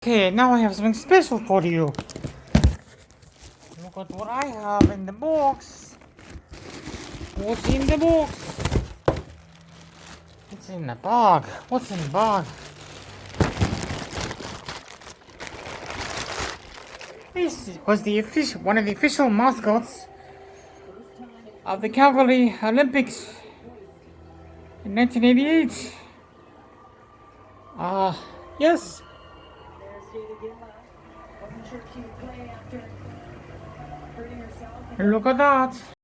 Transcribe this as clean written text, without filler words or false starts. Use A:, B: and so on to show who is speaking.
A: Okay, now I have something special for you. Look at what I have in the box. What's in the box? It's in the bag. What's in the bag? This was one of the official mascots of the Calgary Olympics in 1988. Yes. Look at that.